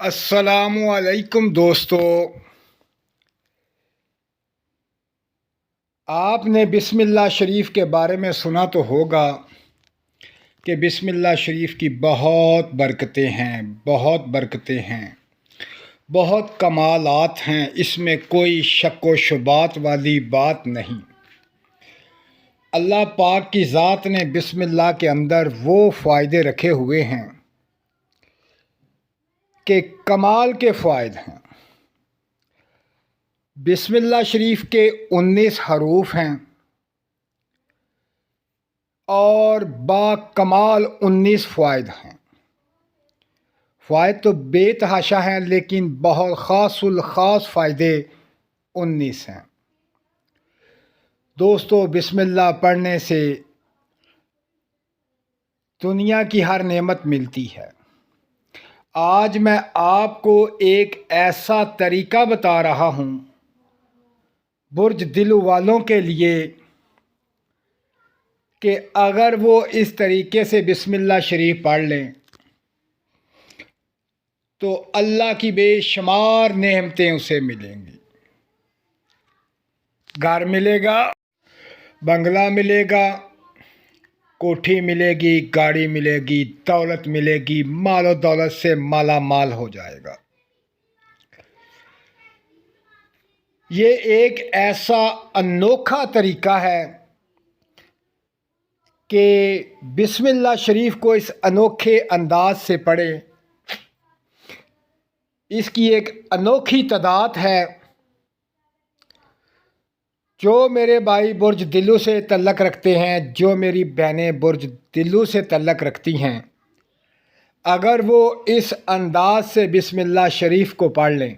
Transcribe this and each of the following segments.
السلام علیکم دوستو، آپ نے بسم اللہ شریف کے بارے میں سنا تو ہوگا کہ بسم اللہ شریف کی بہت برکتیں ہیں، بہت کمالات ہیں، اس میں کوئی شک و شبات والی بات نہیں۔ اللہ پاک کی ذات نے بسم اللہ کے اندر وہ فائدے رکھے ہوئے ہیں کہ کمال کے فائدے ہیں۔ بسم اللہ شریف کے 19 حروف ہیں اور با کمال 19 فوائد ہیں۔ فوائد تو بے تحاشا ہیں، لیکن بہت خاص الخاص فائدے 19 ہیں۔ دوستو، بسم اللہ پڑھنے سے دنیا کی ہر نعمت ملتی ہے۔ آج میں آپ کو ایک ایسا طریقہ بتا رہا ہوں برج دل والوں کے لیے کہ اگر وہ اس طریقے سے بسم اللہ شریف پڑھ لیں تو اللہ کی بے شمار نعمتیں اسے ملیں گی۔ گھر ملے گا، بنگلہ ملے گا، کوٹھی ملے گی، گاڑی ملے گی، دولت ملے گی، مال و دولت سے مالا مال ہو جائے گا۔ یہ ایک ایسا انوکھا طریقہ ہے کہ بسم اللہ شریف کو اس انوکھے انداز سے پڑھے۔ اس کی ایک انوکھی تعداد ہے۔ جو میرے بھائی برج دلو سے تعلق رکھتے ہیں، جو میری بہنیں برج دلو سے تعلق رکھتی ہیں، اگر وہ اس انداز سے بسم اللہ شریف کو پڑھ لیں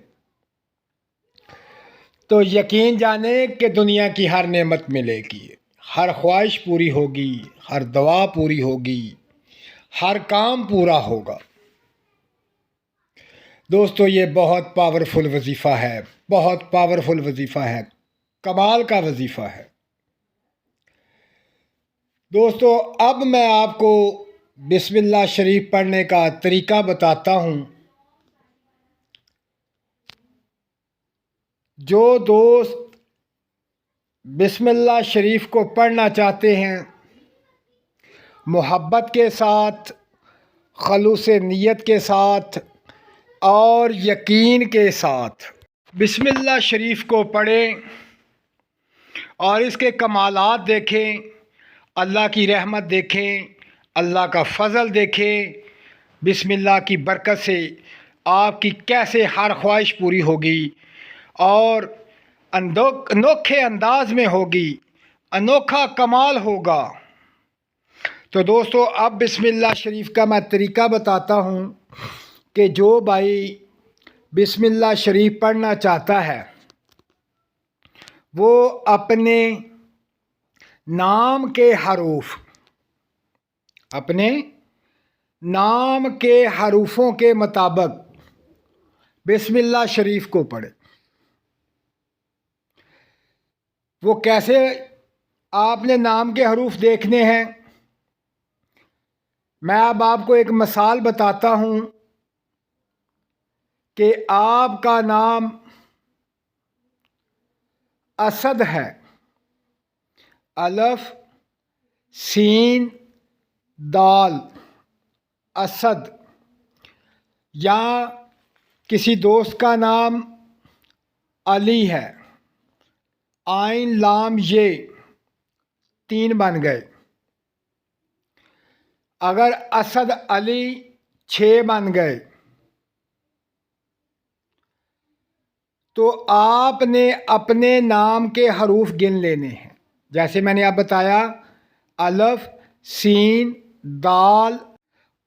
تو یقین جانیں کہ دنیا کی ہر نعمت ملے گی، ہر خواہش پوری ہوگی، ہر دعا پوری ہوگی، ہر کام پورا ہوگا۔ دوستو، یہ بہت پاورفل وظیفہ ہے، بہت پاورفل وظیفہ ہے، کمال کا وظیفہ ہے۔ دوستو، اب میں آپ کو بسم اللہ شریف پڑھنے کا طریقہ بتاتا ہوں۔ جو دوست بسم اللہ شریف کو پڑھنا چاہتے ہیں محبت کے ساتھ، خلوص نیت کے ساتھ اور یقین کے ساتھ بسم اللہ شریف کو پڑھیں اور اس کے کمالات دیکھیں، اللہ کی رحمت دیکھیں، اللہ کا فضل دیکھیں، بسم اللہ کی برکت سے آپ کی کیسے ہر خواہش پوری ہوگی اور انوکھے انداز میں ہوگی، انوکھا کمال ہوگا۔ تو دوستو، اب بسم اللہ شریف کا میں طریقہ بتاتا ہوں کہ جو بھائی بسم اللہ شریف پڑھنا چاہتا ہے وہ اپنے نام کے حروفوں کے مطابق بسم اللہ شریف کو پڑھے۔ وہ کیسے آپ نے نام کے حروف دیکھنے ہیں؟ میں اب آپ کو ایک مثال بتاتا ہوں کہ آپ کا نام اسد ہے، الف سین دال اسد، یا کسی دوست کا نام علی ہے، آئین لام یہ 3 بن گئے۔ اگر اسد علی 6 بن گئے تو آپ نے اپنے نام کے حروف گن لینے ہیں۔ جیسے میں نے آپ بتایا، الف سین دال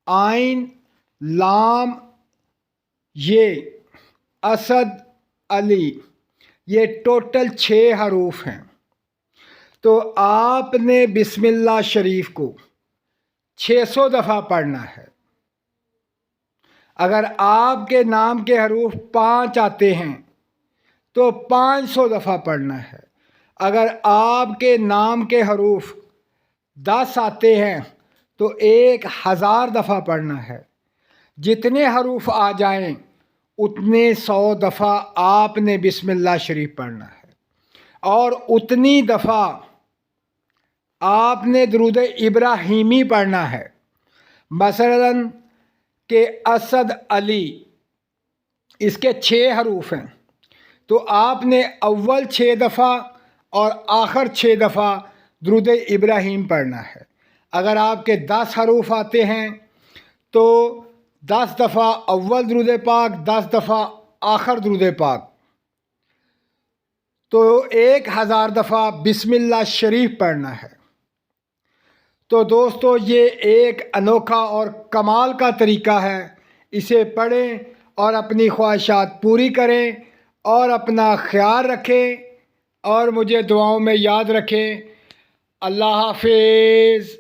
آئین لام یہ اسد علی، یہ ٹوٹل 6 حروف ہیں۔ تو آپ نے بسم اللہ شریف کو 600 دفعہ پڑھنا ہے۔ اگر آپ کے نام کے حروف 5 آتے ہیں تو 500 دفعہ پڑھنا ہے۔ اگر آپ کے نام کے حروف 10 آتے ہیں تو 1000 دفعہ پڑھنا ہے۔ جتنے حروف آ جائیں اتنے 100 دفعہ آپ نے بسم اللہ شریف پڑھنا ہے، اور اتنی دفعہ آپ نے درود ابراہیمی پڑھنا ہے۔ مثلاً کہ اسد علی، اس کے 6 حروف ہیں، تو آپ نے اول 6 دفعہ اور آخر 6 دفعہ درود ابراہیم پڑھنا ہے۔ اگر آپ کے 10 حروف آتے ہیں تو 10 دفعہ اول درود پاک، 10 دفعہ آخر درود پاک، تو 1000 دفعہ بسم اللہ شریف پڑھنا ہے۔ تو دوستو یہ ایک انوکھا اور کمال کا طریقہ ہے، اسے پڑھیں اور اپنی خواہشات پوری کریں اور اپنا خیال رکھیں اور مجھے دعاؤں میں یاد رکھیں۔ اللہ حافظ۔